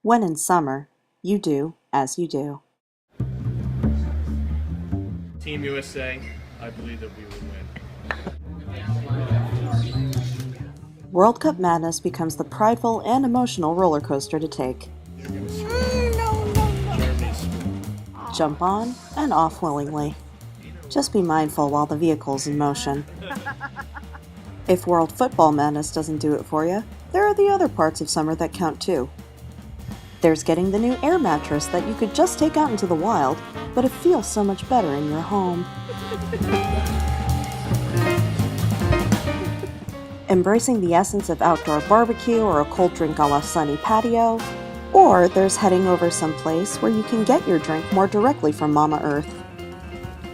When in summer, you do as you do. Team USA, I believe that we will win. World Cup madness becomes the prideful and emotional roller coaster to take. Jump on and off willingly. Just be mindful while the vehicle's in motion. If World Football madness doesn't do it for you, there are the other parts of summer that count too. There's getting the new air mattress that you could just take out into the wild, but it feels so much better in your home. Embracing the essence of outdoor barbecue or a cold drink on a sunny patio, or there's heading over someplace where you can get your drink more directly from Mama Earth.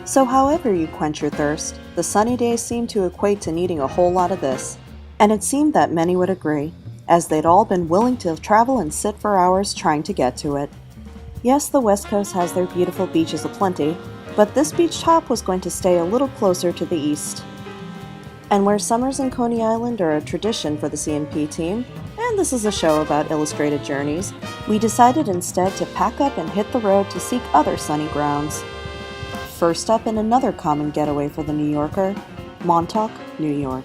So however you quench your thirst, the sunny days seem to equate to needing a whole lot of this, and it seemed that many would agree, as they'd all been willing to travel and sit for hours trying to get to it. Yes, the West Coast has their beautiful beaches aplenty, but this beach top was going to stay a little closer to the east. And where summers in Coney Island are a tradition for the CNP team, and this is a show about illustrated journeys, we decided instead to pack up and hit the road to seek other sunny grounds. First up in another common getaway for the New Yorker, Montauk, New York.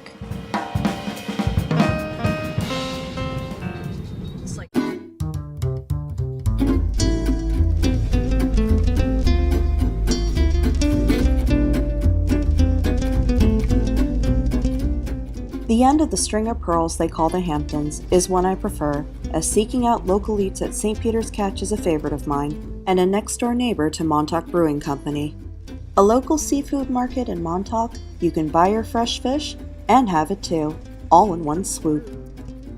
The end of the string of pearls they call the Hamptons is one I prefer, as seeking out local eats at St. Peter's Catch is a favorite of mine, and a next-door neighbor to Montauk Brewing Company. A local seafood market in Montauk, you can buy your fresh fish and have it too, all in one swoop.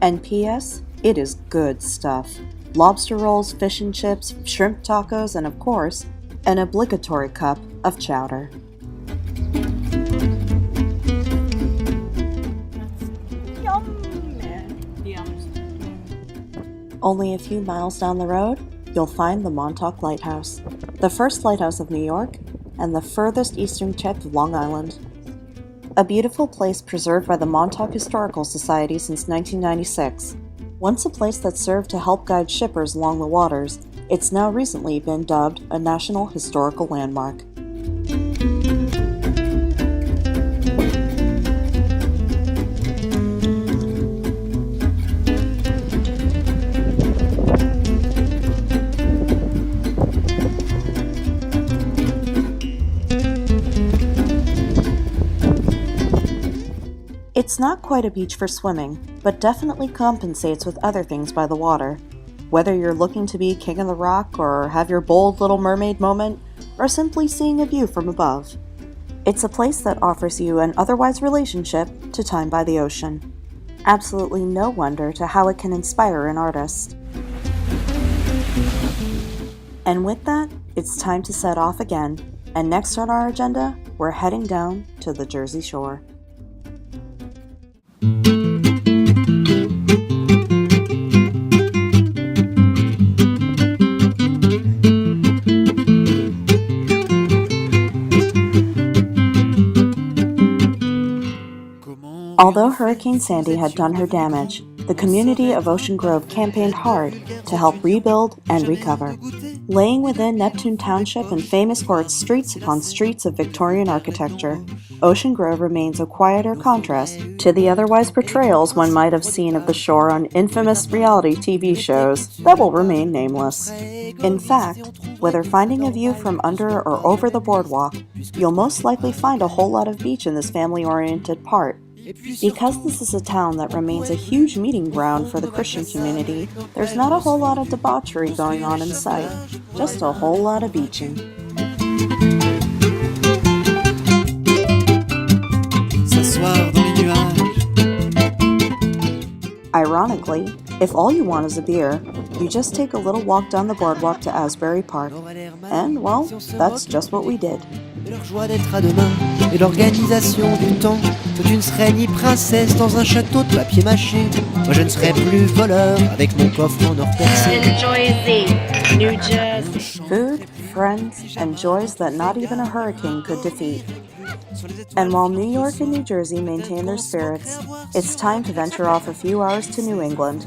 And P.S., it is good stuff. Lobster rolls, fish and chips, shrimp tacos, and of course, an obligatory cup of chowder. Only a few miles down the road, you'll find the Montauk Lighthouse, the first lighthouse of New York and the furthest eastern tip of Long Island. A beautiful place preserved by the Montauk Historical Society since 1996. Once a place that served to help guide shippers along the waters, it's now recently been dubbed a National Historical Landmark. It's not quite a beach for swimming, but definitely compensates with other things by the water. Whether you're looking to be king of the rock or have your bold Little Mermaid moment, or simply seeing a view from above. It's a place that offers you an otherwise relationship to time by the ocean. Absolutely no wonder to how it can inspire an artist. And with that, it's time to set off again, and next on our agenda, we're heading down to the Jersey Shore. Although Hurricane Sandy had done her damage, the community of Ocean Grove campaigned hard to help rebuild and recover. Laying within Neptune Township and famous for its streets upon streets of Victorian architecture, Ocean Grove remains a quieter contrast to the otherwise portrayals one might have seen of the shore on infamous reality TV shows that will remain nameless. In fact, whether finding a view from under or over the boardwalk, you'll most likely find a whole lot of beach in this family-oriented part. Because this is a town that remains a huge meeting ground for the Christian community, there's not a whole lot of debauchery going on in sight, just a whole lot of beaching. Ironically, if all you want is a beer, you just take a little walk down the boardwalk to Asbury Park. And, well, that's just what we did. Et leur joie d'être à demain, et l'organisation du temps. Toi tu ne serais ni princesse dans un château de papier mâché. Moi je ne serais plus voleur avec mon coffre en or percé. Food, friends, and joys that not even a hurricane could defeat. And while New York and New Jersey maintain their spirits, it's time to venture off a few hours to New England.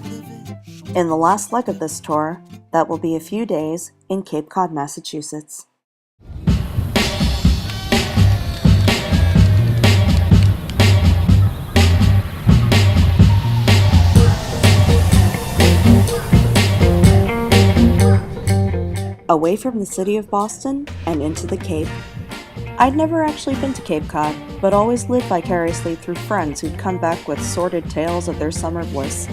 In the last leg of this tour, that will be a few days in Cape Cod, Massachusetts. Away from the city of Boston and into the Cape. I'd never actually been to Cape Cod, but always lived vicariously through friends who'd come back with sordid tales of their summer bliss.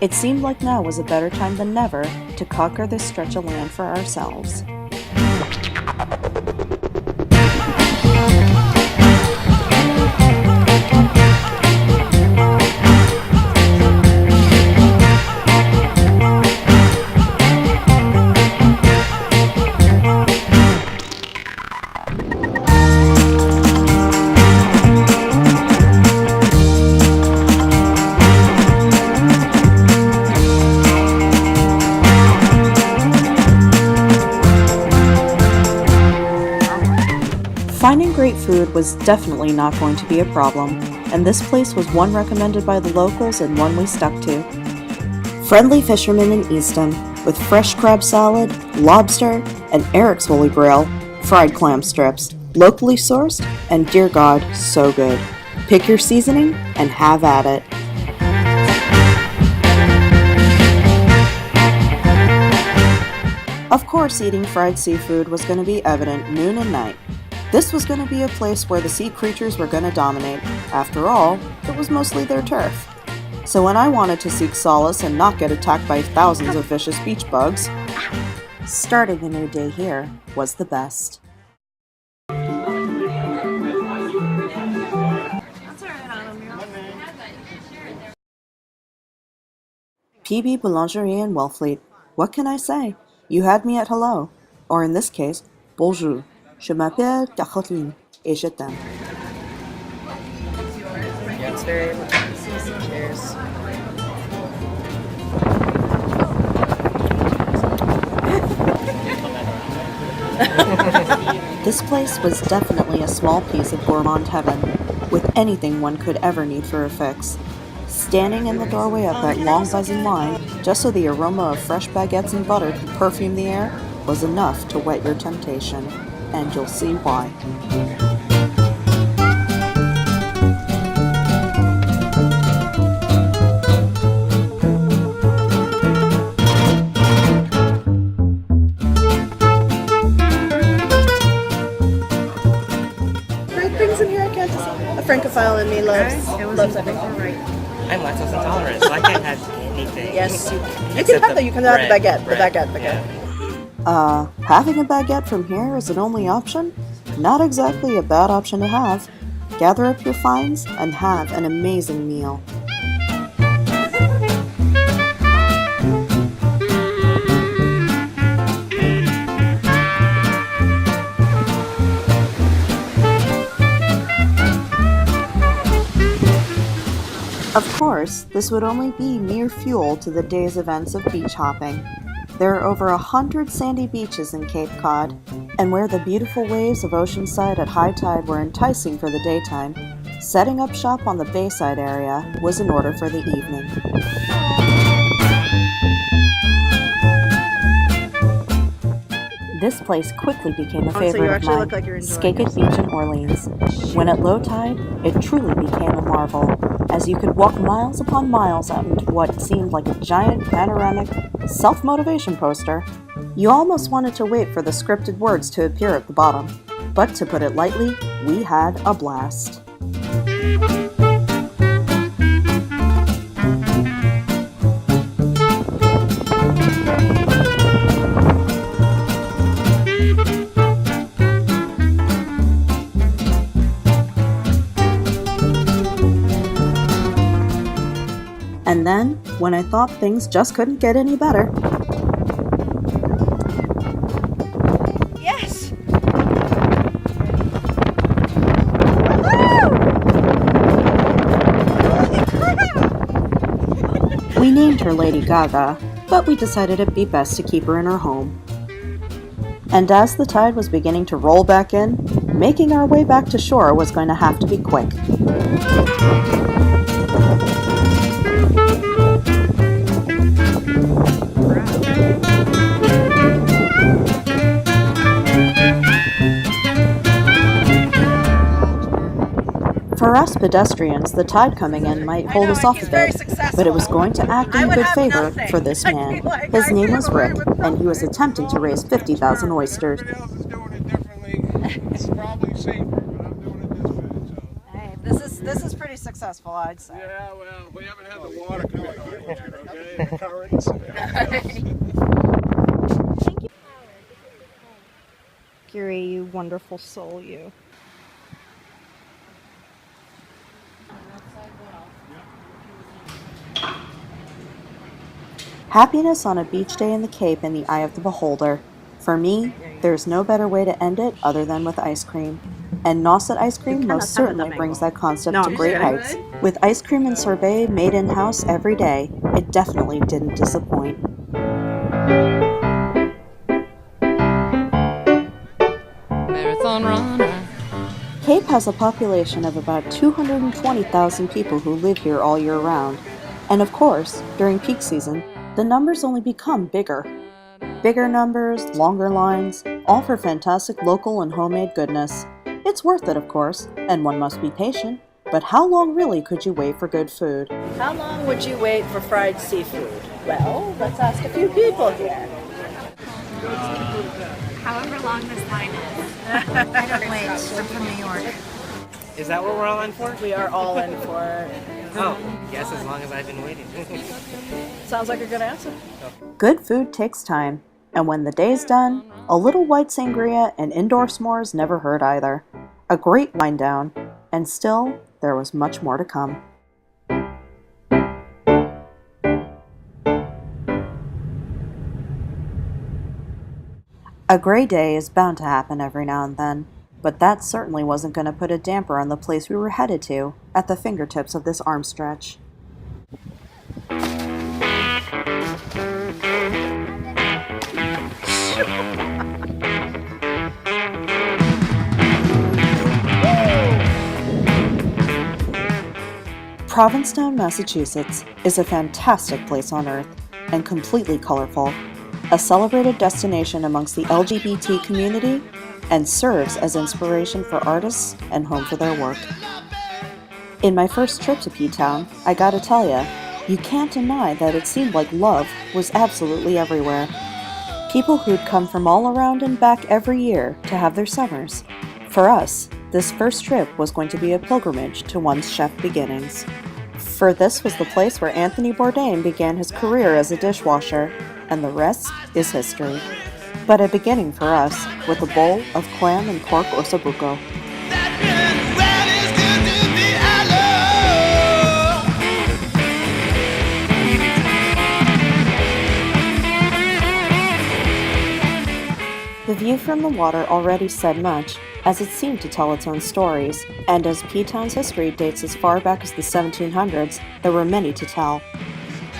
It seemed like now was a better time than never to conquer this stretch of land for ourselves. Finding great food was definitely not going to be a problem, and this place was one recommended by the locals and one we stuck to. Friendly Fisherman in Easton, with fresh crab salad, lobster, and Eric's Holy Grail, fried clam strips, locally sourced, and dear God, so good. Pick your seasoning and have at it. Of course, eating fried seafood was going to be evident noon and night. This was going to be a place where the sea creatures were going to dominate. After all, it was mostly their turf. So when I wanted to seek solace and not get attacked by thousands of vicious beach bugs, starting a new day here was the best. PB Boulangerie in Wellfleet. What can I say? You had me at hello. Or in this case, bonjour. Je m'appelle Caroline et je t'aime. Yeah, it's very cheers. This place was definitely a small piece of gourmand heaven, with anything one could ever need for a fix. Standing in the doorway of that long buzzing line, just so the aroma of fresh baguettes and butter could perfume the air, was enough to whet your temptation. And you'll see why. Great things in here I can't just... A francophile in me loves everything. I'm lactose intolerant, so I can't have anything. Yes, you can have that. You can have the baguette. The baguette. Yeah. Having a baguette from here is an only option? Not exactly a bad option to have. Gather up your finds and have an amazing meal. Of course, this would only be mere fuel to the day's events of beach hopping. There are over 100 sandy beaches in Cape Cod, and where the beautiful waves of Oceanside at high tide were enticing for the daytime, setting up shop on the Bayside area was in order for the evening. This place quickly became a favorite of mine, Skakit Beach in Orleans. When at low tide, it truly became a marvel, as you could walk miles upon miles out into what seemed like a giant panoramic self-motivation poster. You almost wanted to wait for the scripted words to appear at the bottom. But to put it lightly, we had a blast. And then, when I thought things just couldn't get any better, Yes! we named her Lady Gaga, but we decided it'd be best to keep her in her home. And as the tide was beginning to roll back in, making our way back to shore was going to have to be quick. For us pedestrians, the tide coming in might hold us off a bit, but it was going to act in good favor for this man. His name was Rick, and he was attempting to raise 50,000 oysters. It's probably safer, but I'm doing it this way. So. Hey, this is pretty successful, I'd say. Yeah, well, we haven't had the water coming on yet, okay? The currents. Thank you. Curie, you wonderful soul, you. Happiness on a beach day in the Cape in the eye of the beholder. For me, there's no better way to end it other than with ice cream. And Nauset ice cream most certainly brings that concept to great heights. With ice cream and sorbet made in-house every day, it definitely didn't disappoint. Marathon runner. Cape has a population of about 220,000 people who live here all year round. And of course, during peak season, the numbers only become bigger. Bigger numbers, longer lines, all for fantastic local and homemade goodness. It's worth it, of course, and one must be patient, but how long really could you wait for good food? How long would you wait for fried seafood? Well, let's ask a few people here. However long this line is. I don't wait. I'm from New York. Is that what we're all in for? We are all in for it. Oh, yes, as long as I've been waiting. Sounds like a good answer. Good food takes time, and when the day's done, a little white sangria and indoor s'mores never hurt either. A great wind down, and still, there was much more to come. A gray day is bound to happen every now and then, but that certainly wasn't going to put a damper on the place we were headed to, at the fingertips of this arm stretch. Provincetown, Massachusetts is a fantastic place on Earth, and completely colorful, a celebrated destination amongst the LGBT community, and serves as inspiration for artists and home for their work. In my first trip to P-Town, I gotta tell ya, you can't deny that it seemed like love was absolutely everywhere. People who'd come from all around and back every year to have their summers. For us, this first trip was going to be a pilgrimage to one's chef beginnings. For this was the place where Anthony Bourdain began his career as a dishwasher, and the rest is history. But a beginning for us, with a bowl of clam and pork ossobuco. The view from the water already said much, as it seemed to tell its own stories, and as P-Town's history dates as far back as the 1700s, there were many to tell.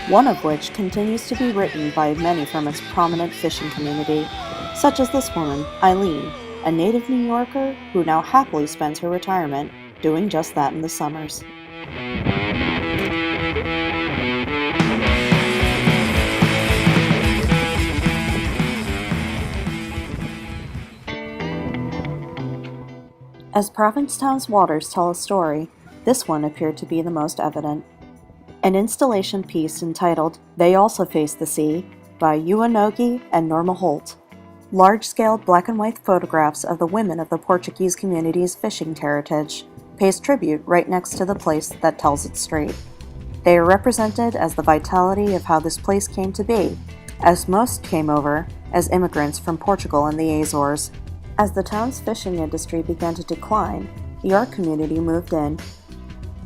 One of which continues to be written by many from its prominent fishing community, such as this woman, Eileen, a native New Yorker who now happily spends her retirement doing just that in the summers. As Provincetown's waters tell a story, this one appeared to be the most evident. An installation piece entitled They Also Face the Sea by Uanogi and Norma Holt. Large-scale black and white photographs of the women of the Portuguese community's fishing heritage pays tribute right next to the place that tells it straight. They are represented as the vitality of how this place came to be, as most came over as immigrants from Portugal and the Azores. As the town's fishing industry began to decline, the art community moved in,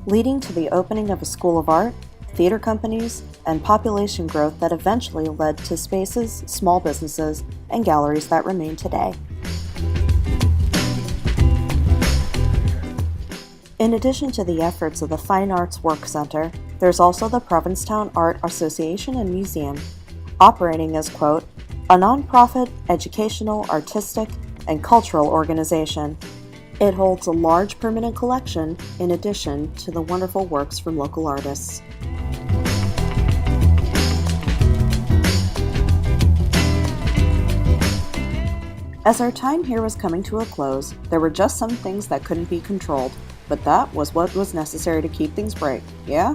leading to the opening of a school of art, theater companies, and population growth that eventually led to spaces, small businesses, and galleries that remain today. In addition to the efforts of the Fine Arts Work Center, there's also the Provincetown Art Association and Museum, operating as, quote, a nonprofit, educational, artistic, and cultural organization. It holds a large permanent collection in addition to the wonderful works from local artists. As our time here was coming to a close, there were just some things that couldn't be controlled, but that was what was necessary to keep things bright, yeah?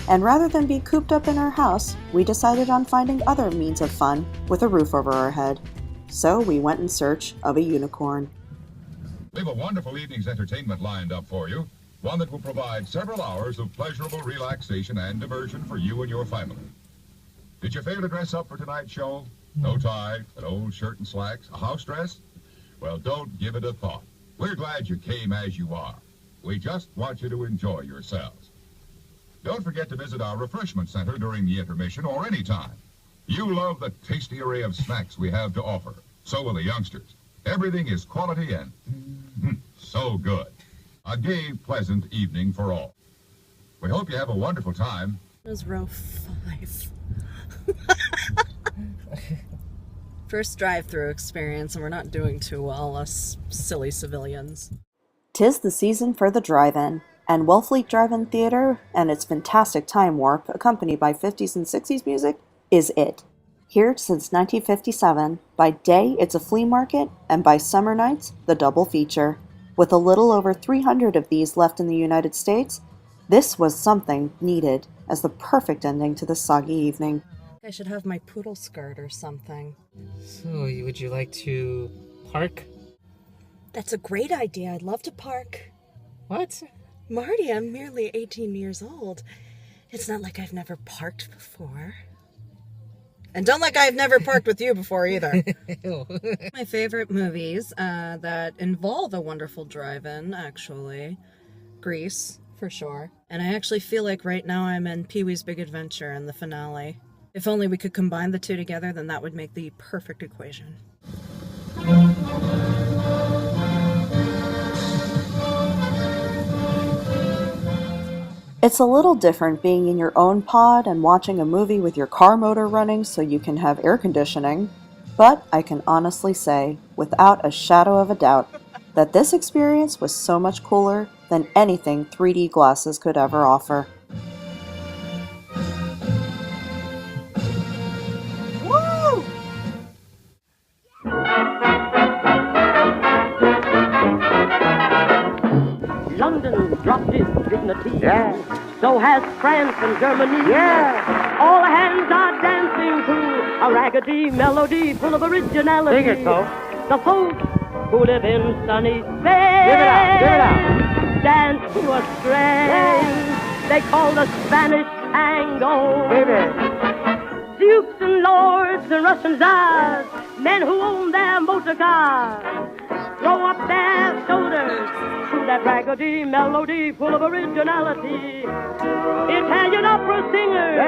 And rather than be cooped up in our house, we decided on finding other means of fun with a roof over our head. So we went in search of a unicorn. We have a wonderful evening's entertainment lined up for you, one that will provide several hours of pleasurable relaxation and diversion for you and your family. Did you fail to dress up for tonight's show? No tie, an old shirt and slacks, a house dress? Well, don't give it a thought. We're glad you came as you are. We just want you to enjoy yourselves. Don't forget to visit our refreshment center during the intermission or any time. You love the tasty array of snacks we have to offer. So will the youngsters. Everything is quality and so good. A gay, pleasant evening for all. We hope you have a wonderful time. It was row 5. First drive-through experience, and we're not doing too well, us silly civilians. 'Tis the season for the drive-in, and Wellfleet Drive-In Theater and its fantastic time warp, accompanied by 50s and 60s music, is it. Here since 1957, by day it's a flea market, and by summer nights, the double feature. With a little over 300 of these left in the United States, this was something needed as the perfect ending to this soggy evening. I should have my poodle skirt or something. So, would you like to park? That's a great idea. I'd love to park. What? Marty, I'm merely 18 years old. It's not like I've never parked before. And don't like I've never parked with you before either. My favorite movies that involve a wonderful drive-in, actually. Grease, for sure. And I actually feel like right now I'm in Pee-wee's Big Adventure in the finale. If only we could combine the two together, then that would make the perfect equation. It's a little different being in your own pod and watching a movie with your car motor running so you can have air conditioning, but I can honestly say, without a shadow of a doubt, that this experience was so much cooler than anything 3D glasses could ever offer. London dropped its dignity. Yeah. So has France and Germany. Yeah. All hands are dancing to a raggedy melody full of originality. Sing it, so. The folks who live in sunny Spain. Give it out. Dance to a strain they call the Spanish tango. Baby. Dukes and lords and Russian czars, men who own their motor cars, throw up their shoulders to that raggedy melody full of originality. Italian opera singers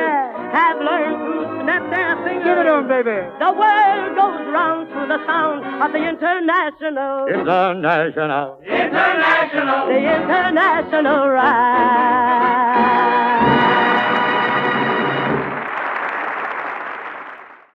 have learned to snap their fingers. Give it to 'em, baby. The world goes round to the sound of the international. International. The international ride.